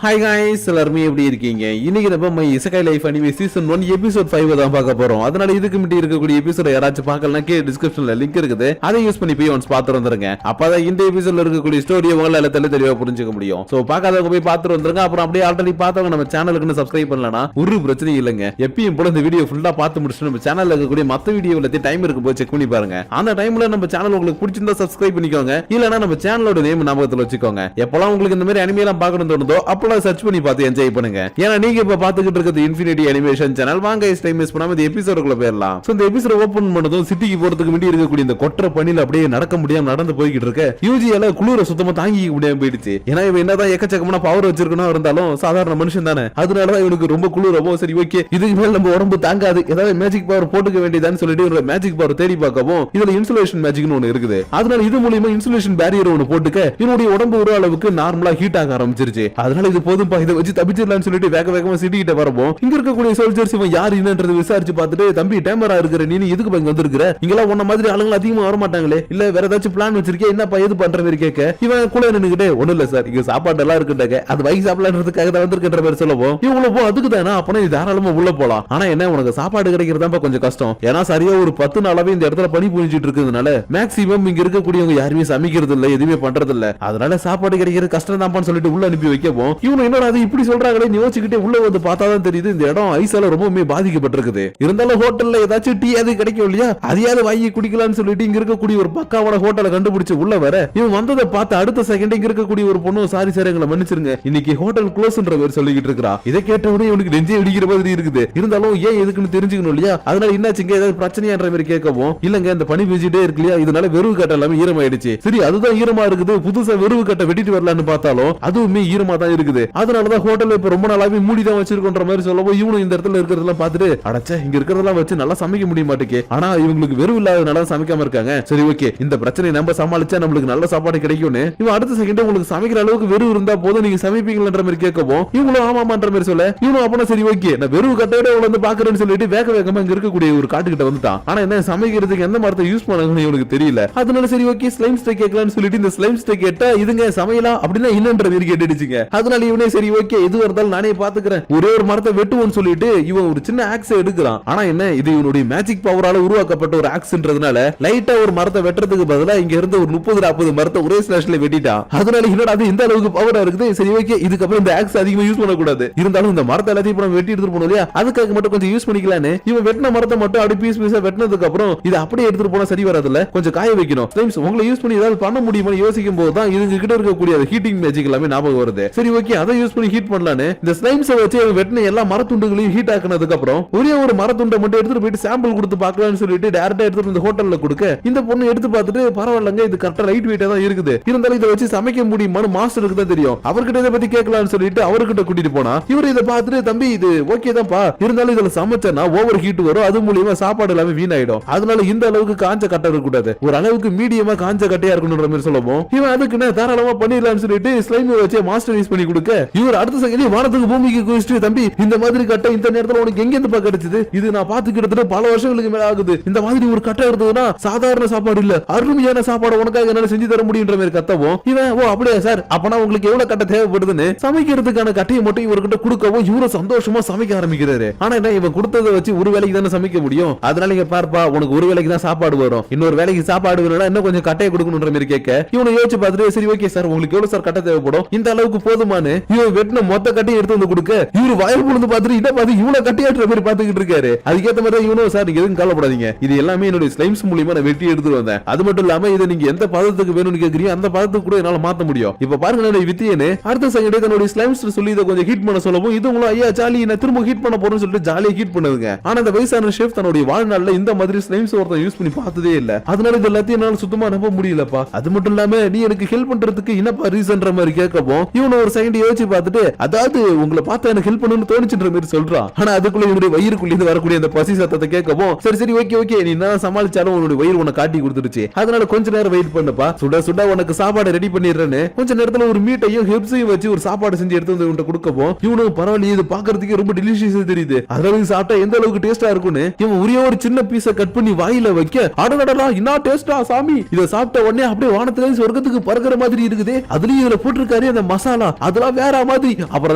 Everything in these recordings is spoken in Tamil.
ஹாய் गाइस எல்லாரும் எப்படி இருக்கீங்க? இன்னைக்கு நம்ம இசகை லைஃப் அனிமே சீசன் 1 எபிசோட் 5 தான் பார்க்க போறோம். அதனால இதுக்கு முன்னாடி இருக்கக்கூடிய எபிசோட யாராச்சும் பார்க்கலனா கீழ டிஸ்கிரிப்ஷன்ல லிங்க் இருக்குது. அதை யூஸ் பண்ணி போய் ஒன்ஸ் பார்த்து வந்துருங்க. அப்பதான் இந்த எபிசோட்ல இருக்கக்கூடிய ஸ்டோரியை உங்களால தெளிவா புரிஞ்சுக்க முடியும். சோ பார்க்காதவங்க போய் பார்த்து வந்துருங்க. அப்புறம் அப்படியே ஆல்ரெடி பார்த்தவங்க நம்ம சேனலுக்கு சப்ஸ்கிரைப் பண்ணலனா ஒரு பிரச்சனையும் இல்லங்க. எப்பயும் போல இந்த வீடியோ ஃபுல்லா பார்த்து முடிச்சிட்டு நம்ம சேனல்ல இருக்கக்கூடிய மத்த வீடியோ எல்லாத்தையும் டைம் இருக்கும்போது செக் பண்ணி பாருங்க. அந்த டைம்ல நம்ம சேனல் உங்களுக்கு பிடிச்சிருந்தா சப்ஸ்கிரைப் பண்ணிக்கோங்க. இல்லனா நம்ம சேனலோட நேம் ஞாபகத்துல வச்சுக்கோங்க. எப்பலாம் உங்களுக்கு இந்த மாதிரி அனிமே எல்லாம் பார்க்கணும் தோணுதோ அப்பலாம் சர்ச் பண்ணி பார்த்து என்ஜாய் பண்ணுங்க. ஏன்னா நீங்க இப்ப பாத்துக்கிட்டு இருக்கிறது இன்ஃபினிட்டி அனிமேஷன் சேனல். வாங்க டைம் வேஸ்ட் பண்ணாம இந்த எபிசோடுக்குள்ள போயிரலாம். சோ இந்த எபிசோட் ஓபன் பண்ணதும் சிட்டிக்கு போறதுக்கு முன்னாடி இருக்கக்கூடிய இந்த கொற்ற பனில அப்படியே நடக்க முடியாம நடந்து போய்கிட்டு இருக்க யூஜியால குளிர சுத்தமா தாங்கிக்க முடியாம போயிடுச்சு. ஏன்னா இவன் என்னதான் எக்கச்சக்கமான பவர் வச்சிருக்கணும் இருந்தாலும் சாதாரண மனுஷன் தானே. அதனாலதான் இவனுக்கு ரொம்ப குளிரவோ சரி ஓகே இதுக்கு மேல நம்ம உடம்பு தாங்காது ஏதாவது மேஜிக் பவர் போட்டுக்க வேண்டியதான்னு சொல்லிட்டு ஒரு மேஜிக் பவர் தேடி பார்க்கவும் இதுல இன்சுலேஷன் மேஜிக்னு ஒன்னு இருக்குது. அதனால இது மூலமா இன்சுலேஷன் பேரியர் ஒன்னு போட்டுக்க இவனுடைய உடம்பு ஒரு அளவுக்கு நார்மலா ஹீட் ஆக ஆரம்பிச்சிருச்சு. அதனால இது போதும்பா இதை வச்சு தப்பிச்சிடலாம்னு சொல்லிட்டு வேக வேகமா சிட்டி கிட்ட வரவும் இங்க இருக்கக்கூடிய சோல்ஜர்ஸ் இவன் யார் என்னன்றது விசாரிச்சு பார்த்துட்டு தம்பி டேமரா இருக்கிற நீ எதுக்கு இங்க வந்திருக்கிற? இங்கெல்லாம் உன்ன மாதிரி ஆளுங்க அதிகமா வர மாட்டாங்களே இல்ல வேற ஏதாச்சும் பிளான் வச்சிருக்கே என்னப்பா எது பண்ற மாதிரி கேட்க இவன் கூட நின்னுக்கிட்டே ஒண்ணும் இல்ல சார் இங்க சாப்பாடு எல்லாம் இருக்குட்டாங்க அது வைக் சாப்பிடலான்றதுக்காக தான் வந்திருக்கின்ற மாதிரி சொல்லவும் இவங்கள போ அதுக்கு தானே அப்பனா நீ தாராளமா உள்ள போலாம். ஆனா என்ன உனக்கு சாப்பாடு கிடைக்கிறதா கொஞ்சம் கஷ்டம். ஏன்னா சரியா ஒரு 10 நாளாவே இந்த இடத்துல பனி புரிஞ்சிட்டு இருக்கிறதுனால மேக்ஸிமம் இங்க இருக்கக்கூடியவங்க யாருமே சமைக்கிறது இல்ல எதுவுமே பண்றது இல்ல. அதனால சாப்பாடு கிடைக்கிறது கஷ்டம் தான் சொல்லிட்டு உள்ள அனுப்பி வைக்கவும் இவனு என்னடா அது இப்படி சொல்றாங்களே யோசிச்சுக்கிட்டே உள்ள வந்து பார்த்தாதான் தெரியுது இந்த இடம் ஐஸால ரொம்பவே பாதிக்கப்பட்டிருக்குது. இருந்தாலும் ஹோட்டல்ல ஏதாச்சும் டீ அது கிடைக்கும் இல்லையா அதையாவது வாங்கி குடிக்கலாம்னு சொல்லிட்டு இங்க இருக்கக்கூடிய ஒரு பக்காவான ஹோட்டலை கண்டுபிடிச்சு உள்ள வர இவன் வந்ததை பார்த்து அடுத்த செகண்ட் இங்க இருக்கக்கூடிய ஒரு பொண்ணு சாரி சார் எங்களை மன்னிச்சிருங்க இன்னைக்கு ஹோட்டல் க்ளோஸ்ன்ற மாதிரி சொல்லிக்கிட்டு இருக்கா. இதை கேட்ட உடனே இவனுக்கு நெஞ்சே இடிக்கிற மாதிரி இருக்குது. இருந்தாலும் ஏன் எதுக்குன்னு தெரிஞ்சுக்கணும் இல்லையா அதனால என்னாச்சுங்க ஏதாவது பிரச்சனையான்ற மாதிரி கேட்கவும் இல்லங்க இந்த பனி பெஞ்சிட்டே இருக்கு இல்லையா இதனால வெறுவு கட்ட எல்லாமே ஈரமாயிடுச்சு. சரி அதுதான் ஈரமா இருக்குது புதுசா வெறுவு கட்ட வெட்டிட்டு வரலான்னு பார்த்தாலும் அதுவுமே ஈரமா தான் இருக்குது. அதனாலதான் ஹோட்டல் இப்ப ரொம்ப நாளாவே மூடிதான் வச்சிருக்கோன்ற மாதிரி சொல்லவும் இவனும் இந்த இடத்துல இருக்கிறதெல்லாம் பார்த்துட்டு அடச்சே இங்க இருக்கிறதெல்லாம் வச்சு நல்லா சமைக்க முடிய மாட்டேங்க. ஆனா இவங்களுக்கு வெறும் இல்லாதனால சமைக்காம இருக்காங்க. சரி ஓகே இந்த பிரச்சனை நம்ம சமாளிச்சா நம்மளுக்கு நல்ல சாப்பாடு கிடைக்கும்னு இவன் அடுத்த செகண்ட் உங்களுக்கு சமைக்கிற அளவுக்கு வெறும் இருந்தா போதும் நீங்க சமைப்பீங்கன்ற மாதிரி கேட்கவும் இவங்களும் ஆமாமான்ற மாதிரி சொல்ல இவனும் அப்பனா சரி ஓகே நான் வெறும் கட்டையோட வந்து பாக்குறேன்னு சொல்லிட்டு வேக வேகமா இங்க இருக்கக்கூடிய ஒரு காட்டுக்கிட்ட வந்துட்டான். ஆனா என்ன சமைக்கிறதுக்கு எந்த மரத்தை யூஸ் பண்ணணும்னு இவனுக்கு தெரியல. அதனால சரி ஓகே ஸ்லைம் ஸ்டேக் கேட்கலாம்னு சொல்லிட்டு இந்த ஸ்லைம் ஸ்டேக் கேட்டா இதுங்க சமையலாம் அப்படின்னா என்னன்ற மாதிரி கேட்டுடுச்சுங்க. அதனால இவனே சரி ஓகே எது இருந்தாலும் நானே பாத்துக்கிறேன் ஒரே ஒரு மரத்தை வெட்டுவோம்னு சொல்லிட்டு இவன் ஒரு சின்ன ஆக்ஸ் எடுக்கிறான். ஆனா என்ன இது இவனுடைய மேஜிக் பவரால உருவாக்கப்பட்ட ஒரு ஆக்ஸ்ன்றதுனால லைட்டா ஒரு மரத்தை வெட்டுறதுக்கு பதிலா இங்க இருந்து ஒரு 30-40 மரத்தை ஒரே ஸ்லாஷ்ல வெட்டிட்டான். அதனால என்னடா அது இந்த அளவுக்கு பவரா இருக்குது சரி ஓகே இதுக்கப்புறம் இந்த ஆக்ஸ் அதிகமா யூஸ் பண்ணக்கூடாது இருந்தாலும் இந்த மரத்தை எல்லாத்தையும் நம்ம வெட்டி எடுத்துட்டு போனோம் இல்லையா அதுக்காக மட்டும் கொஞ்சம் யூஸ் பண்ணிக்கலான்னு இவன் வெட்டின மரத்தை மட்டும் அப்படி பீஸ் பீஸா வெட்டினதுக்கு அப்புறம் இது அப்படியே எடுத்துட்டு போனா சரி வராதுல்ல கொஞ்சம் காய வைக்கணும். ஸ்லைம்ஸ் உங்களை யூஸ் பண்ணி ஏதாவது பண்ண முடியுமான்னு யோசிக்கும் போது தான் இதுங்க கிட்ட இருக்கக்கூடிய ஹீட்டிங் மேஜிக் எல்லாமே ஞாபகம் வருது. சரி ஓகே அதை யூஸ் பண்ணி ஹீட் பண்ணலான்னு இந்த ஸ்லைம்ஸை வச்சு வெட்டின எல்லா மரத்துண்டுகளையும் ஹீட் ஆக்குனதுக்கு அப்புறம் ஒரே ஒரு மரத்துண்டை மட்டும் எடுத்துட்டு போயிட்டு சாம்பிள் கொடுத்து பார்க்கலாம்னு சொல்லிட்டு டைரக்டா எடுத்துட்டு இந்த ஹோட்டல்ல கொடுக்க இந்த பொண்ணு எடுத்து பார்த்துட்டு பரவாயில்லங்க இது கரெக்டா லைட் வெயிட்டா தான் இருக்குது இருந்தாலும் இதை வச்சு சமைக்க முடியுமான்னு மாஸ்டருக்கு தான் தெரியும். அவர்கிட்ட இதை பத்தி கேட்கலாம்னு சொல்லிட்டு அவர்கிட்ட கூட்டிட்டு போனா இவர் இதை பார்த்துட்டு தம்பி இது ஓகே தான்ப்பா இருந்தாலும் இதுல சமைச்சா ஓவர் ஹீட் வரும் அது மூலியமா சாப்பாடு எல்லாமே வீணாயிடும். அதனால இந்த அளவுக்கு காஞ்ச கட்டை இருக்க கூடாது ஒரு அளவுக்கு மீடியமா காஞ்ச கட்டையா இருக்கணும்ன்ற மாதிரி சொல்லவும் இவன் அதுக்கு தாராளமா பண்ணிடலாம்னு சொல்லிட்டு ஸ்லைம் வச்சு மாஸ்டர் யூஸ் பண்ணி கொடுக்க இவர் அடுத்த செகண்ட் வானத்துக்கு பூமிக்கு குதிச்சுட்டு தம்பி இந்த மாதிரி கட்டை இந்த நேரத்துல உனக்கு எங்க இருந்து கிடைச்சது இது நான் பார்த்து கிட்டத்தட்ட பல வருஷங்களுக்கு மேல ஆகுது இந்த மாதிரி ஒரு கட்டை இருந்ததுன்னா சாதாரண சாப்பாடு இல்ல அருமையான சாப்பாடு உனக்காக என்னால செஞ்சு தர முடியுன்ற மாதிரி கத்தவும் இவன் ஓ அப்படியா சார் அப்பனா உங்களுக்கு எவ்வளவு கட்டை தேவைப்படுதுன்னு சமைக்கிறதுக்கான கட்டையை மட்டும் இவர்கிட்ட கொடுக்கவும் இவரு சந்தோஷமா சமைக்க ஆரம்பிக்கிறாரு. ஆனா என்ன இவன் கொடுத்ததை வச்சு ஒரு வேலைக்கு தானே சமைக்க முடியும் அதனால இங்க பார்ப்பா உனக்கு ஒரு வேலைக்கு தான் சாப்பாடு வரும் இன்னொரு வேலைக்கு சாப்பாடு வேணும்னா இன்னும் கொஞ்சம் கட்டையை கொடுக்கணும்ன்ற மாதிரி கேட்க இவனை யோசிச்சு பார்த்துட்டு சரி ஓகே சார் உங்களுக்கு எவ்வளவு சார் கட்டை தேவைப்படும் இந்த அளவுக்கு போதுமானு இவன் வெட்டின மொத்த கட்டையை எடுத்து வந்து கொடுக்க இவரு வாயில் பொழுது பார்த்துட்டு இதை பார்த்து இவ்வளவு கட்டையாட்டுற மாதிரி பாத்துக்கிட்டு இருக்காரு. அதுக்கேற்ற மாதிரி இவனும் சார் நீங்க எதுவும் கவலைப்படாதீங்க இது எல்லாமே என்னுடைய ஸ்லைம்ஸ் மூலியமா நான் வெட்டி எடுத்துட்டு வந்தேன் அது மட்டும் இல்லாம இதை நீங்க எந்த பதத்துக்கு வேணும்னு கேக்குறீங்க அந்த பதத்துக்கு கூட என்னால மாத்த முடியும். இப்ப பாருங்க என்னுடைய வித்தியன்னு அடுத்த செகண்ட் தன்னுடைய ஸ்லைம்ஸ் சொல்லி இதை கொஞ்சம் ஹீட் பண்ண சொல்லவும் இதுங்களும் ஐயா ஜாலி நான் திரும்ப ஹீட் பண்ண போறேன்னு சொல்லிட்டு ஜாலியா ஹீட் பண்ணுதுங்க. ஆனா அந்த வயசான ஷெஃப் தன்னுடைய வாழ்நாள்ல இந்த மாதிரி ஸ்லைம்ஸ் ஒருத்தன் யூஸ் பண்ணி பார்த்ததே இல்ல. அதனால இது எல்லாத்தையும் என்னால சுத்தமா நம்ப முடியலப்பா அது மட்டும் இல்லாம நீ எனக்கு ஹெல்ப் பண்றதுக்கு என்னப்பா ரீசன்ற மாதிரி கேட்கவும் இவனை ஒரு செகண்ட் யோசிச்சு பார்த்துட்டு அதாவது உங்களை பார்த்தா எனக்கு ஹெல்ப் பண்ணணும்னு தோணுச்சுன்ற மாதிரி சொல்றான். ஆனா அதுக்குள்ள இவனுடைய வயிறுக்குள்ள இருந்து வரக்கூடிய அந்த பசி சத்தத்தை கேட்கவும் சரி சரி ஓகே ஓகே நீ என்ன சமாளிச்சாலும் உன்னுடைய வயிறு உனக்கு காட்டி கொடுத்துருச்சு அதனால கொஞ்ச நேரம் வெயிட் பண்ணுப்பா சுட சுட உனக்கு சாப்பாடு ரெடி பண்ணிடுறேன்னு கொஞ்ச நேரத்துல ஒரு மீட்டையும் ஹெப்ஸையும் வச்சு ஒரு சாப்பாடு செஞ்சு எடுத்து வந்து இவன்கிட்ட கொடுக்கவும் இவனும் பரவாயில்ல இது பாக்குறதுக்கு ரொம்ப டெலிஷியஸா தெரியுது அதனால சாப்பிட்டா எந்த அளவுக்கு டேஸ்டா இருக்கும்னு இவன் ஒரே ஒரு சின்ன பீஸை கட் பண்ணி வாயில வைக்க அடடடா என்ன டேஸ்டா சாமி இத சாப்பிட்ட உடனே அப்படியே வானத்துல சொர்க்கத்துக்கு பறக்கிற மாதிரி இருக்குது அதுலயும் இதுல போட்டிருக்காரு அந்த மசாலா அதெல்லாம் இதெல்லாம் வேற மாதிரி. அப்புறம்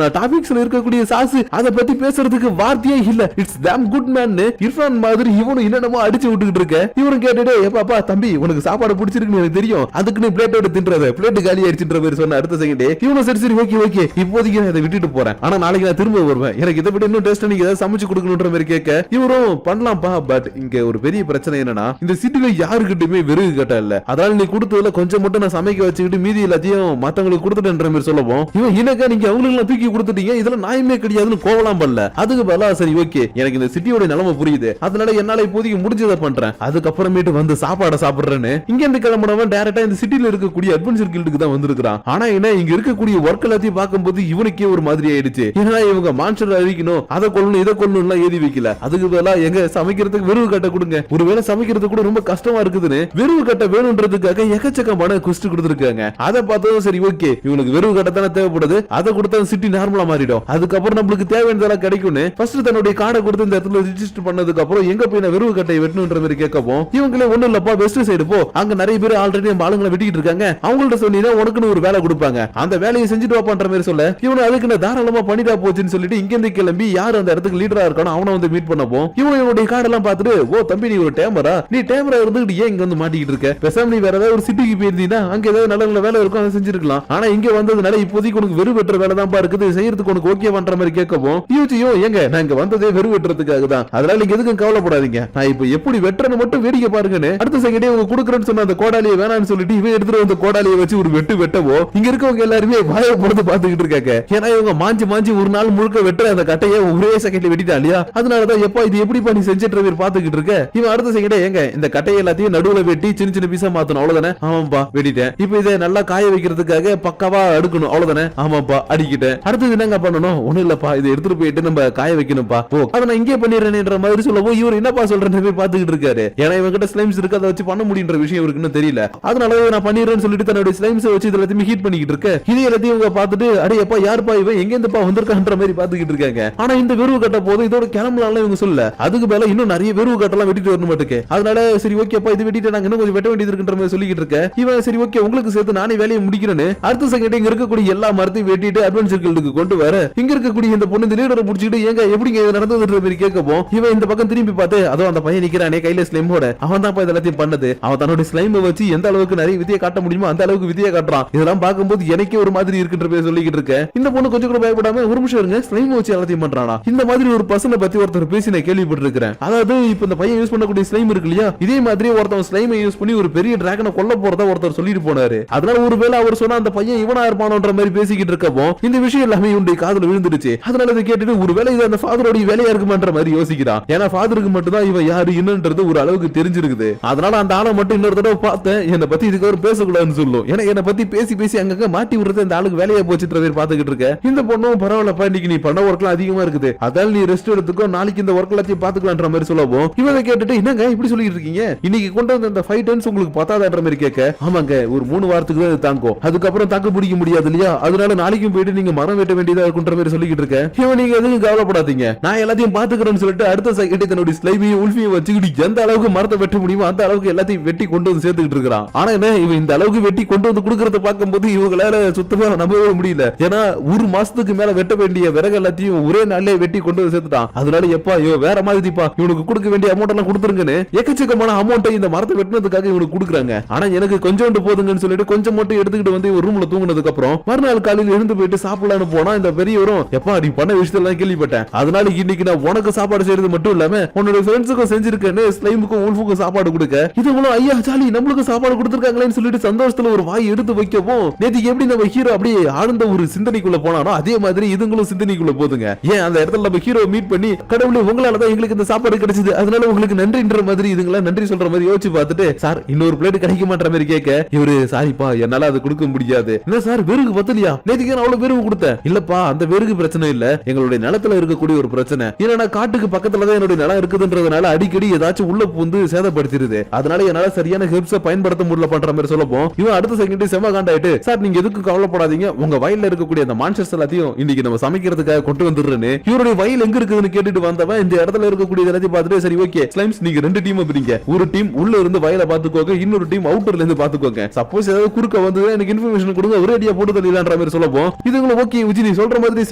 அந்த டாபிக்ஸ்ல இருக்கக்கூடிய சாஸ் அத பத்தி பேசுறதுக்கு வார்த்தையே இல்ல. It's damn good man. Irfan மாதிரி இவனும் என்னென்னமோ அடிச்சு விட்டுக்கிட்டு இருக்க. இவனும் கேட்டுட்டு ஏப்பாப்பா தம்பி உனக்கு சாப்பாடு பிடிச்சிருக்குன்னு எனக்கு தெரியும், அதுக்கு நீ பிளேட் எடுத்து தின்றத பிளேட் காலி ஆயிடுச்சுன்ற மாதிரி சொன்ன. அடுத்த செகண்ட் இவனும் சரி சரி ஓகே ஓகே இப்போதைக்கு நான் இதை விட்டுட்டு போறேன், ஆனா நாளைக்கு நான் திரும்ப வருவேன், எனக்கு இதை விட இன்னும் டேஸ்ட் நீங்க ஏதாவது சமைச்சு கொடுக்கணும்ன்ற மாதிரி கேட்க இவரும் பண்ணலாம்ப்பா. பட் இங்க ஒரு பெரிய பிரச்சனை என்னன்னா இந்த சிட்டில யாருக்கிட்டுமே விறகு கட்ட இல்ல, அதனால நீ கொடுத்ததுல கொஞ்சம் மட்டும் நான் சமைக்க வச்சுக்கிட்டு மீதி எல்லாத்தையும் மத்தவங்களுக்கு கொடுத்துட்டேன்ற மாதிரி சொல்லவும் இவன் இனக்கா நீங்க அவங்களுக்கு தூக்கி கொடுத்துட்டீங்க, இதெல்லாம் நியாயமே கிடையாதுன்னு கோவலாம் பண்ணல. அதுக்கு பதிலா சரி ஓகே எனக்கு இந்த சிட்டியோட நிலைமை புரியுது, அதனால என்னால இப்போதைக்கு முடிஞ்சதை பண்றேன், அதுக்கப்புறமேட்டு வந்து சாப்பாட சாப்பிடுறேன்னு இங்க இருந்து கிளம்பினவன் டைரக்டா இந்த சிட்டில இருக்கக்கூடிய அட்வென்ச்சர் கில்டுக்கு தான் வந்திருக்கான். ஆனா என்ன இங்க இருக்கக்கூடிய ஒர்க் எல்லாத்தையும் பார்க்கும்போது இவனுக்கே ஒரு மாதிரி ஆயிடுச்சு. ஏன்னா இவங்க மான்ஸ்டர் அழிக்கணும், அதை கொல்லணும் இதை கொல்லணும் எல்லாம் ஏதி வைக்கல, அதுக்கு பதிலா எங்க சமைக்கிறதுக்கு வெறுவு கட்ட கொடுங்க, ஒருவேளை சமைக்கிறது கூட ரொம்ப கஷ்டமா இருக்குதுன்னு வெறுவு கட்ட வேணும்ன்றதுக்காக எக்கச்சக்கமான குஸ்ட் கொடுத்துருக்காங்க. அதை பார்த்ததும் சரி ஓகே இவனுக்கு வெறுவு கட்ட தானே தேவைப்படுது, அதை கொடுத்தா சிட்டி நார்மலா மாறிடும், அதுக்கப்புறம் நம்மளுக்கு தேவையானதெல்லாம் கிடைக்கும்னு ஃபர்ஸ்ட் தன்னுடைய கார்டை கொடுத்து இந்த இடத்துல ரிஜிஸ்டர் பண்ணதுக்கு அப்புறம் எங்க போய் நான் வெறுவு கட்டை வெட்டணும்ன்ற மாதிரி கேட்கவும் இவங்களே ஒண்ணும் இல்லப்பா வெஸ்ட் சைடு போ, அங்க நிறைய பேர் ஆல்ரெடி நம்ம ஆளுங்களை வெட்டிட்டு இருக்காங்க, அவங்கள்ட்ட சொன்னீங்கன்னா உனக்குன்னு ஒரு வேலை கொடுப்பாங்க, அந்த வேலையை செஞ்சுட்டு வாப்பான்ற மாதிரி சொல்ல இவனு அதுக்கு நான் தாராளமா பண்ணிட்டா போச்சுன்னு சொல்லிட்டு இங்க இருந்து கிளம்பி யார் அந்த இடத்துக்கு லீடரா இருக்கானோ அவனை வந்து மீட் பண்ணப்போ இவனுடைய கார்டெல்லாம் பார்த்துட்டு ஓ தம்பி நீ ஒரு டேமரா, நீ டேமரா இருந்துட்டு ஏன் இங்க வந்து மாட்டிக்கிட்டு இருக்க, பேசாம நீ வேற ஏதாவது ஒரு சிட்டிக்கு போயிருந்தீங்கன்னா அங்க ஏதாவது நல்ல நல்ல வேலை இருக்கும் அதை செஞ்சிருக்கலாம், ஆனா இங்க வந்ததுனால இப்போதைக்கு உனக்கு வெறு வெட்டுற வேலை தான் இருக்குது, செய்யறதுக்கு உனக்கு ஓகே பண்ற மாதிரி கேட்கவும் யூஜியோ எங்க நான் இங்க வந்ததே வெறு வெட்டுறதுக்காக தான், அதனால நீங்க எதுக்கும் கவலைப்படாதீங்க, நான் இப்ப எப்படி வெட்டுறன்னு மட்டும் வேடிக்கை பாருங்கன்னு அடுத்த செகண்டே உங்க கொடுக்குறேன்னு சொன்ன அந்த கோடாலியை வேணான்னு சொல்லிட்டு இவன் எடுத்துட்டு வந்து கோடாலியை வச்சு ஒரு வெட்டவோ இங்க இருக்கவங்க எல்லாருமே வாயை பொறுத்து பாத்துக்கிட்டு இருக்காங்க. ஏன்னா இவங்க மாஞ்சி மாஞ்சி ஒரு நாள் முழுக்க வெட்டுற அந்த கட்டையை ஒரே செகண்ட்ல வெட்டிட்டா இல்லையா, அதனாலதான் எப்ப இது எப்படி பண்ணி செஞ்சுட்டு பேர் பாத்துக்கிட்டு இருக்க. இவன் அடுத்த செகண்டே எங்க இந்த கட்டையை எல்லாத்தையும் நடுவுல வெட்டி சின்ன சின்ன பீஸா மாத்தணும் அவ்வளவுதானே, ஆமாப்பா வெட்டிட்டேன், இப்ப இதை நல்லா காய வைக்கிறதுக்காக பக்காவா அடுக்கணும் அவ்வளவுதானே, ஆமாப்பா அடிக்கிட்டேன், அடுத்தது என்னங்க பண்ணணும் ஒண்ணு இல்லப்பா இதை எடுத்துட்டு போயிட்டு நம்ம காய வைக்கணும்ப்பா, ஓ அதை நான் இங்கே பண்ணிடுறேன்ற மாதிரி சொல்லவும் இவர் என்னப்பா சொல்றேன்னு போய் பாத்துக்கிட்டு இருக்காரு. ஏன்னா இவங்க கிட்ட ஸ்லைம்ஸ் இருக்கு, அதை வச்சு பண்ண முடியுன்ற விஷயம் இருக்குன்னு தெரியல, அதனால நான் பண்ணிடுறேன்னு சொல்லிட்டு தன்னுடைய ஸ்லைம்ஸ் வச்சு எல்லாத்தையும் ஹீட் பண்ணிக்கிட்டு இருக்க. இது எல்லாத்தையும் இவங்க பார்த்துட்டு அடையப்பா யாருப்பா இவன் எங்க இருந்துப்பா வந்திருக்கான்ற மாதிரி பாத்துக்கிட்டு இருக்காங்க. ஆனா இந்த வெறுவு கட்ட போது இதோட கிளம்பலாம் இவங்க சொல்ல, அதுக்கு மேல இன்னும் நிறைய வெறுவு கட்டெல்லாம் வெட்டிட்டு வரணும் மாட்டுக்கு, அதனால சரி ஓகேப்பா இது வெட்டிட்டு நாங்க இன்னும் கொஞ்சம் வெட்ட வேண்டியது இருக்குன்ற மாதிரி சொல்லிக்கிட்டு இருக்க. இவன் சரி ஓகே உங்களுக்கு சேர்த்து நானே வேலையை முடிக்கிறேன்னு அடுத்த செகண்ட் இங்க இருக்கக்கூடிய எல்லா மரத்தையும் வெட்டிட்டு அட்வென்ச்சர் கில்டுக்கு கொண்டு வர இங்க இருக்கக்கூடிய இந்த பொண்ணு இந்த லீடரை முடிச்சுட்டு ஏங்க எப்படிங்க இது நடந்ததுன்ற மாதிரி கேட்கவும் இவன் இந்த பக்கம் திரும்பி பார்த்து அதோ அந்த பையன் நிக்கிறானே கையில ஸ்லைமோட, அவன் தான் எல்லாத்தையும் பண்ணது, அவன் தன்னோட ஸ்லைமை வச்சு எந்த அளவுக்கு நிறைய விதியை காட்ட முடியுமோ அந்த அளவுக்கு விதியை காட்டுறான், இதெல்லாம் பார்க்கும்போது எனக்கே ஒரு மாதிரி இருக்குன்ற பேர் சொல்லிக்கிட்டு இருக்க. இந்த பொண்ணு கொஞ்சம் கூட பயப்படாம ஒரு நிமிஷம் இருங்க ஸ்லைம் வச்சு எல்லாத்தையும் பண்றானா, இந்த மாதிரி ஒரு பர்சனை பத்தி ஒருத்தர் பேசி நான் கேள்விப்பட்டிருக்கிறேன், அதாவது இப்ப இந்த பையன் யூஸ் பண்ணக்கூடிய ஸ்லைம் இருக்கு இல்லையா, இதே மாதிரி ஒருத்தன் ஸ்லைமை யூஸ் பண்ணி ஒரு பெரிய டிராகனை கொல்ல போறதா ஒருத்தர் சொல்லிட்டு போனாரு, அதனால ஒருவேளை அவர் சொன்னா அந்த பையன் இவனா இருப்பானோன்ற மாதிரி பேசிக்கிட்டு இருக்கப்போ இந்த விஷயம் எல்லாமே இவனுடைய காதுல விழுந்துடுச்சு, அதனால இதை கேட்டுட்டு ஒருவேளை இது அந்த ஃபாதரோட வேலையா இருக்குமான்ற மாதிரி யோசிக்கிறான், ஏன்னா ஃபாதருக்கு மட்டும் தான் இவன் யாரு என்னன்றது ஒரு அளவுக்கு தெரிஞ்சிருக்குது, அதனால அந்த ஆளை மட்டும் இன்னொரு தடவை பார்த்தேன் என்னை பத்தி இதுக்கு ஒரு பேசக்கூடாதுன்னு சொல்லும், ஏன்னா என்னை பத்தி பேசி பேசி அங்கங்க மாட்டி விடுறது இந்த ஆளுக்கு வேலையா போச்சுன்ற பேர் பாத்துக்கிட்டு இருக்க. இந்த பொண்ணும் பரவாயில்லப்பா இன்னைக்கு நீ பண்ண ஒர்க்லாம் அதிகமா இருக்குது, அதால நீ ரெஸ்ட் எடுத்துக்கோ நாளைக்கு இந்த ஒர்க் எல்லாத்தையும் பாத்துக்கலான்ற மாதிரி சொல்லவும் இவனை கேட்டுட்டு என்னங்க இப்படி சொல்லிட்டு இருக்கீங்க, இன்னைக்கு கொண்டு வந்த அந்த 5 டன்ஸ் உங்களுக்கு பத்தாதன்ற மாதிரி கேட்க, ஆமாங்க ஒரு 3 வாரத்துக்கு தான் தாங்கும், அதுக்கப்புறம் தாக்கு பிடிக்க முடியாது இல்லையா, அதனால நாளைக்கும் போயிட்டு நீங்க மரம் வெட்ட வேண்டியதா இருக்குன்ற மாதிரி சொல்லிக்கிட்டு இருக்க. இவன் நீங்க எதுவும் கவலைப்படாதீங்க நான் எல்லாத்தையும் பாத்துக்கிறேன்னு சொல்லிட்டு அடுத்த செகண்ட் தன்னுடைய ஸ்லைமையும் உல்ஃபியும் வச்சுக்கிட்டு எந்த அளவுக்கு மரத்தை வெட்ட முடியுமோ அந்த அளவுக்கு எல்லாத்தையும் வெட்டி கொண்டு வந்து சேர்த்துக்கிட்டு இருக்கான். ஆனா என்ன இவன் இந்த அளவுக்கு வெட்டி கொண்டு வந்து கொடுக்கறத பார்க்கும்போது இவங்களால சுத்தமா நம்பவே முடியல, ஏன்னா ஒரு மாசத்துக்கு மேல வெட்ட வேண்டிய விறகு எல்லாத்தையும் ஒரே நாள்லயே வெட்டி கொண்டு வந்து சேர்த்துட்டான், அதனால எப்பா இவன் வேற மாதிரிப்பா இவனுக்கு கொடுக்க வேண்டிய அமௌண்ட் எல்லாம் கொடுத்துருங்கன்னு எக்கச்சக்கமான அமௌண்ட்டை இந்த மரத்தை வெட்டினதுக்காக இவனுக்கு கொடுக்குறாங்க. ஆனா எனக்கு கொஞ்சோண்டு போதுங்கன்னு சொல்லிட்டு கொஞ்சம் மட்டும் எடுத்துக்கிட்டு வந்து ஒரு ரூம்ல தூங்கினதுக்கு அப்புறம் மறுநாள் காலையில் எழுந்து போயிட்டு சாப்பிடலான்னு போனா இந்த பெரியவரும் எப்பா நீ பண்ண விஷயத்தெல்லாம் கேள்விப்பட்டேன், அதனால இன்னைக்கு நான் உனக்கு சாப்பாடு செய்யறது மட்டும் இல்லாம உன்னோட ஃப்ரெண்ட்ஸுக்கும் செஞ்சிருக்கேன்னு ஸ்லைமுக்கும் உல்ஃபுக்கும் சாப்பாடு கொடுக்க இதுங்களும் ஐயா ஜாலி நம்மளுக்கு சாப்பாடு கொடுத்துருக்காங்களேன்னு சொல்லிட்டு சந்தோஷத்துல ஒரு வாய் எடுத்து வைக்கவும் நேற்றுக்கு எப்படி நம்ம ஹீரோ அப்படியே ஆழ்ந்த ஒரு சிந்தனைக்குள்ள போனானோ அதே மாதிரி இதுங்களும் சிந்தனைக்குள்ள போதுங்க. ஏன் அந்த இடத்துல நம்ம ஹீரோ மீட் பண்ணி கடவுளே உங்களாலதான் எங்களுக்கு இந்த சாப்பாடு கிடைச்சது அதனால உங்களுக்கு நன்றின்ற மாதிரி இதுங்களா நன்றி சொல்ற மாதிரி யோசிச்சு பார்த்துட்டு சார் இன்னொரு பிளேட் கிடைக்க மாட்ட மாதிரி கேட்க இவரு சாரிப்பா என்னால அது கொடுக்க முடியாது, என்ன சார் வெறுகு பத்தலையா நேற்றுக்கு நான் அவ்வளவு வெறுகு கொடுத்தேன், இல்லப்பா அந்த வெறுகு பிரச்சனை இல்ல எங்களுடைய நிலத்துல இருக்கக்கூடிய ஒரு பிரச்சனை, ஏன்னா காட்டுக்கு பக்கத்துலதான் என்னுடைய நிலம் இருக்குதுன்றதுனால அடிக்கடி ஏதாச்சும் உள்ள பூந்து சேதப்படுத்திடுது, அதனால என்னால சரியான ஹெல்ப்ஸ பயன்படுத்த முடியல பண்ற மாதிரி சொல்லப்போம் இவன் அடுத்த செகண்ட் செம காண்டாயிட்டு சார் நீங்க எதுக்கு கவலைப்படாதீங்க உங்க வயல்ல இருக்கக்கூடிய அந்த மான்ஸ்டர்ஸ் எல்லாத்தையும் இன்னைக்கு நம்ம சமைக்கிறதுக்காக கொண்டு வந்துடுறேன்னு இவருடைய வயல் எங்க இருக்குதுன்னு கேட்டுட்டு வந்தவன் இந்த இடத்துல இருக்கக்கூடிய எல்லாத்தையும் பார்த்துட்டு சரி ஓகே ஸ்லைம்ஸ் நீங்க 2 டீம் பிரிங்க, ஒரு டீம் உள்ள இருந்து வயலை பாத்துக்கோங்க இன்னொரு டீம் அவுட்டர்ல இருந்து பாத்துக்கோங்க, சப்போஸ் ஏதாவது குறுக்க வந்து எனக்கு இன்ஃபர்மேஷன் கொடுங்க ஒரே அடியா போட்டு தள்ளிடலான்ற மாதிரி சொல்லப்போம் இதுங்களும் ஓகே உச்சி நீ சொல்ற மாதிரி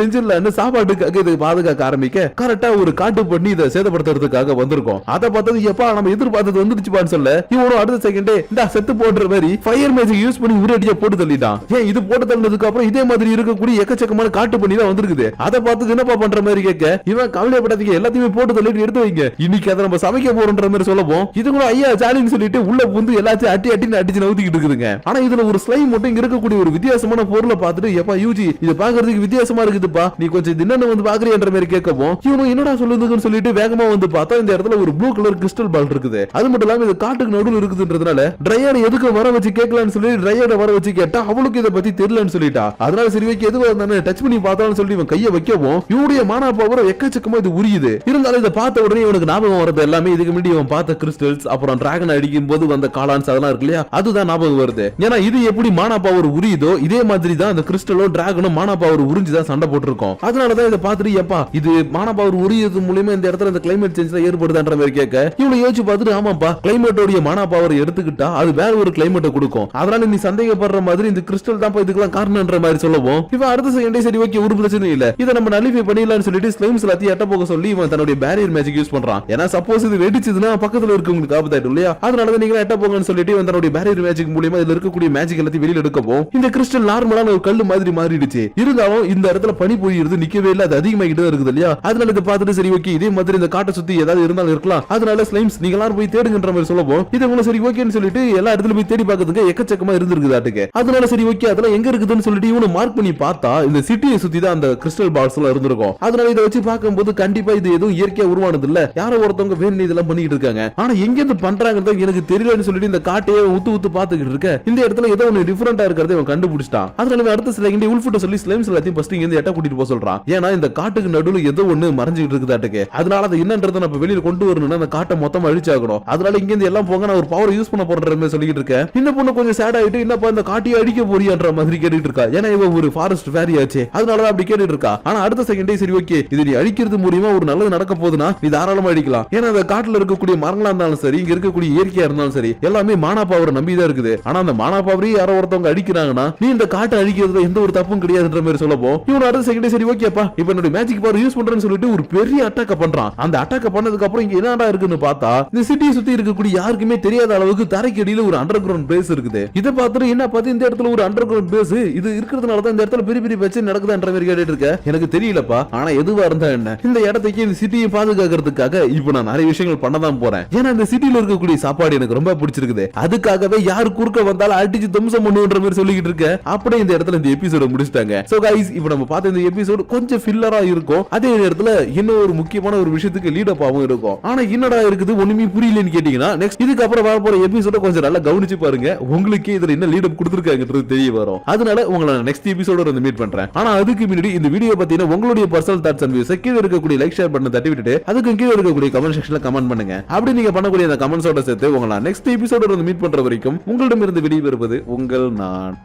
செஞ்சிடலான்னு சாப்பாட்டுக்காக இது பாதுகாக்க ஆரம்பிக்க கரெக்டா ஒரு காட்டு பண்ணி இதை சேதப்படுத்துறதுக்காக வந்திருக்கோம். அதை பார்த்தது எப்பா நம்ம எதிர்பார்த்தது வந்துருச்சுப்பான்னு சொல்ல இவனும் அடுத்த செகண்டே இந்த செத்து போடுற மாதிரி ஃபயர் மேஜிக் யூஸ் பண்ணி உரடியா போட்டு தள்ளிட்டான். ஏன் இது போட்டு தள்ளதுக்கு அப்புறம் இதே மாதிரி இருக்கக்கூடிய எக்கச்சக்கமான காட்டு பண்ணி தான் வந்திருக்குது. அதை பார்த்து என்னப்பா பண்ற மாதிரி கேட்க இவன் கவலைப்படாதீங்க எல்லாத்தையுமே போட்டு தள்ளிட்டு எடுத்து வைங்க இன்னைக்கு அதை நம்ம சமைக்க போறோன்ற மாதிரி சொல்லப்போம். இது கூட ஐயா ஜாலின்னு சொல்லிட்டு உள்ள புந்து எல்லாத்தையும் அடிச்சு நவுத்திக்கிட்டு இருக்குதுங்க. ஆனா இதுல ஒரு ஸ்லைம் மட்டும் இங்க இருக்கக்கூடிய ஒரு வித்தியாசமான பொருளை பார்த்துட்டு எப்பா யூஜி இது பாக்குறதுக்கு வித்தியாசமா இருக்குதுப்பா நீ கொஞ்சம் தின்னு வந்து பாக்குறியன்ற மாதிரி கேட்கவும் இவனும் என்னடா சொல்லுதுன்னு சொல்லிட்டு வேகமா வந்து பார்த்தா இந்த இடத்துல ஒரு ப்ளூ கலர் கிறிஸ்டல் பால் இருக்குது. அது மட்டும் இல்லாம இது காட்டுக்கு நடுவில் இருக்குதுன்றதுனால ட்ரையர் எதுக்கு வர வச்சு கேட்கலான்னு சொல்லி ட்ரையரை வர வச்சு கேட்டா அவளுக்கு இதை பத்தி தெரியலன்னு சொல்லிட்டா. அதனால சரி வைக்க எதுவா இருந்தானே டச் பண்ணி பார்த்தாலும் சொல்லி இவன் கையை வைக்கவும் இவனுடைய மானா பவர் எக்கச்சக்கமா இது உரியுது. இருந்தாலும் இதை பார்த்த உடனே இவனுக்கு ஞாபகம் வரது எல்லாமே இதுக்கு முன்னாடி இவன் பார்த்த கிறிஸ்டல்ஸ் அப்புறம் டிராகன் அடிக்கும் போது வந்த காலான்ஸ் அதெல்லாம் இருக்கு இல்லையா அதுதான் ஞாபகம் வருது. ஏன்னா இது எப்படி மானா பவர் உரியுதோ இதே மாதிரி தான் அந்த கிறிஸ்டலும் டிராகனும் மானா பவர் உறிஞ்சுதான் சண்டை போட்டுருக்கோம். அதனாலதான் இதை பார்த்துட்டு எப்பா இது மானா பவர் உரியது மூலமா இந்த இடத்துல இந்த கிளைமேட் சேஞ்ச் ஏற்படுதுன்ற மாதிரி கேட்க இவனை யோசிச்சு பார்த்துட்டு ஆமாப்பா கிளைமேட்டோட மானா பவர் எடுத்துக்கிட்டா அது வேற ஒரு கிளைமேட்டை கொடுக்கும். அதனால நீ சந்தேகப்படுற மாதிரி இந்த கிறிஸ்டல் தான் இதுக்கெல்லாம் காரணம்ன்ற மாதிரி சொல்லவும் இவன் அடுத்த செகண்டே சரி ஓகே ஒரு பிரச்சனை இல்ல இதை நம்ம நலிஃபை பண்ணிடலாம்னு சொல்லிட்டு ஸ்லைம்ஸ் எல்லாத்தையும் எட்ட போக சொல்லி இவன் தன்னுடைய பேரியர் மேஜிக் யூஸ் பண்றான். ஏன்னா சப்போஸ் இது வெடிச்சதுன்னா பக்கத்துல இருக்கவங்களுக்கு ஆபத்தாயிடும் இல்லையா அதனால நீங்க எட்ட போங்கன்னு சொல்லிட்டு இவன் தன்னுடைய பேரியர் மேஜிக் மூலமா இதுல இருக்கக்கூடிய மேஜிக் எல்லாத்தையும் வெளியில எடுக்கவும் இந்த கிறிஸ்டல் நார்மலான ஒரு கல்லு மாதிரி மாறிடுச்சு. இருந்தாலும் இந்த இடத்துல பனி பொழியிறது நிக்கவே இல்ல அது அதிகமாகிட்டு இருக்குது இல்லையா அதனால இதை பார்த்துட்டு சரி ஓகே இதே மாதிரி இந்த காட்டை சுத்தி ஏதாவது இருந்தாலும் இருக்கலாம் அதனால ஸ்லைம்ஸ் நீங்க எல்லாரும் போய் தேடுங்கன்ற மாதிரி சொல்லவும் இது சரி ஓகேன்னு சொல்லிட்டு எல்லா இடத்துல போய் தேடி பார்க்கிறதுக்கு எக்கச்சக்கமா இருந்திருக்குதாட்டுக்கு. அதனால சரி ஓகே அதெல்லாம் எங்க இருக்குதுன்னு சொல்லிட்டு இவனை மார்க் பண்ணி பார்த்தா இந்த சிட்டியை சுத்தி தான் அந்த கிறிஸ்டல் பால்ஸ் எல்லாம் இருந்திருக்கும். அதனால இதை வச்சு பார்க்கும்போது கண்டிப்பா இது எதுவும் இயற்கையா உருவானது இல்ல யாரோ ஒருத்தவங்க வேணும் இதெல்லாம் பண்ணிட்டு இருக்காங்க. ஆனா எங்க இருந்து பண்றாங்க எனக்கு தெரியலன்னு சொல்லிட்டு இந்த காட்டையே ஊத்து பாத்துக்கிட்டு இருக்க இந்த இடத்துல ஏதோ ஒன்னு டிஃபரெண்டா இருக்கிறத இவன் கண்டுபிடிச்சிட்டான். அதனால அடுத்த செகண்ட் உல்ஃபுட்ட சொல்லி ஸ்லைம்ஸ் எல்லாத்தையும் ஃபர்ஸ்ட் இங்க எட்ட கூட்டிட்டு போக சொல்றான். ஏன்னா இந்த காட்டுக்கு நடுவுல ஏதோ ஒன்னு மறைஞ்சிட்டு இருக்குதாட்டுக்கு. அதனால அது என்னன்றதை நம்ம வெளியில கொண்டு வரணும்னா அந்த காட்டை மொத்தமா அழிச்சாகணும். அதனால இங்க இருந்து எல்லாம் போங்க நான் ஒரு பவர் யூஸ் பண்ண போறேன்ற மாதிரி சொல்லிட்டு இருக்கேன். இந்த பொண்ணு கொஞ்சம் சேட் ஆயிட்டு என்னப்பா இந்த காட்டியை அடிக்க போறியான்ற மாதிரி கேட்டுட்டு இருக்கா. ஏன்னா இவ ஒரு ஃபாரஸ்ட் ஃபேரி ஆச்சு அதனாலதான் அப்படி கேட்டுட்டு இருக்கா. ஆனா அடுத்த செகண்டே சரி ஓகே இது நீ அடிக்கிறது மூலியமா ஒரு நல்லது நடக்க போகுதுன்னா நீ தாராளமா அடிக்கலாம். ஏன்னா அந்த காட்டுல இருக்கக்கூடிய மரங்களா இருந்தாலும் சரி இங்க இருக்கக்கூடிய இயற்கையா இருந்தாலும் சரி எல்லாமே மானா பவர் நம்பிதான் இருக்குது. ஆனா அந்த மானா பவரையும் யாரோ ஒருத்தவங்க அடிக்கிறாங்கன்னா நீ இந்த காட்டை அழிக்கிறது எந்த ஒரு தப்பும் கிடையாதுன்ற மாதிரி சொல்லப்போ இவன் அடுத்த செகண்டே சரி ஓகேப்பா இப்ப என்னோட மேஜிக் பவர் யூஸ் பண்றேன்னு சொல்லிட்டு ஒரு பெரிய அட்டாக்க பண்றான். அந்த அட்டாக்க பண்ணதுக்கு அப்புறம் இங்க என்னடா இருக்குன்னு பார்த்தா இந்த சிட்டியை சுத்தி இருக்கக்கூடிய யாருக்குமே தெரியாத அளவுக்கு தரைக்கு அடியில ஒரு அண்டர் கிரவுண்ட் பேஸ் இருக்குது. இதை பார்த்துட்டு என்ன பார்த்து இந்த இடத்துல ஒரு அண்டர் கிரவுண்ட் பேஸ் இது இருக்கிறதுனால தான் இந்த இடத்துல பெரிய பெரிய பிரச்சனை நடக்குதுன்ற மாதிரி கேட்டுட்டு இருக்க. எனக்கு தெரியலப்பா ஆனா எதுவா இருந்தா என்ன இந்த இடத்துக்கு இந்த சிட்டியை பாதுகாக்கிறதுக்காக இப்ப நான் நிறைய விஷயங்கள் பண்ணதான் போறேன். ஏன்னா இந்த சிட்டியில இருக்கக்கூடிய சாப்பாடு எனக்கு ரொம்ப பிடிச்சிருக்குது. அதுக்காகவே யாரு குறுக்க வந்தாலும் அடிச்சு தும்சம் பண்ணுன்ற மாதிரி சொல்லிக்கிட்டு இருக்க. அப்படியே இந்த இடத்துல இந்த எபிசோட முடிச்சிட்டாங்க. சோ கைஸ் இப்போ நம்ம பார்த்த இந்த எபிசோட் கொஞ்சம் ஃபில்லரா இருக்கும். அதே நேரத்துல இன்னும் ஒரு முக்கியமான ஒரு விஷயத்துக்கு லீட் அப் ஆகும் இருக்கும். ஆனா என்னடா இருக்குது ஒண்ணுமே புரியலன்னு கேட்டீங்கன்னா நெக்ஸ்ட் இதுக்கு அப்புறம் வர போற எபிசோட கொஞ்சம் நல்லா கவனிச்சு பாருங்க. உங்களுக்கு இதுல என்ன லீட் அப் கொடுத்திருக்காங்கன்றது தெரிய வரும். அதனால உங்களை நெக்ஸ்ட் எபிசோட வந்து மீட் பண்றேன். ஆனா அதுக்கு முன்னாடி இந்த வீடியோ பத்தின உங்களுடைய பர்சனல் தாட்ஸ் அண்ட் வியூஸ் கீழ இருக்கக்கூடிய லைக் ஷேர் பட்டனை தட்டி விட்டுட்டு அதுக்கு கீழ இருக்கக்கூடிய கமெண்ட் செக்ஷன்ல கமெண்ட் பண்ணுங்க. அப்படி நீங்க பண்ணக்கூடிய அந்த கமெண்ட்ஸோட சேர்த்து உங்களை நெக்ஸ்ட் எபிசோட வந்து மீட் பண்ற வரைக்கும் உங்களிடமிருந்து விடைபெறுவது உங்கள் நான்.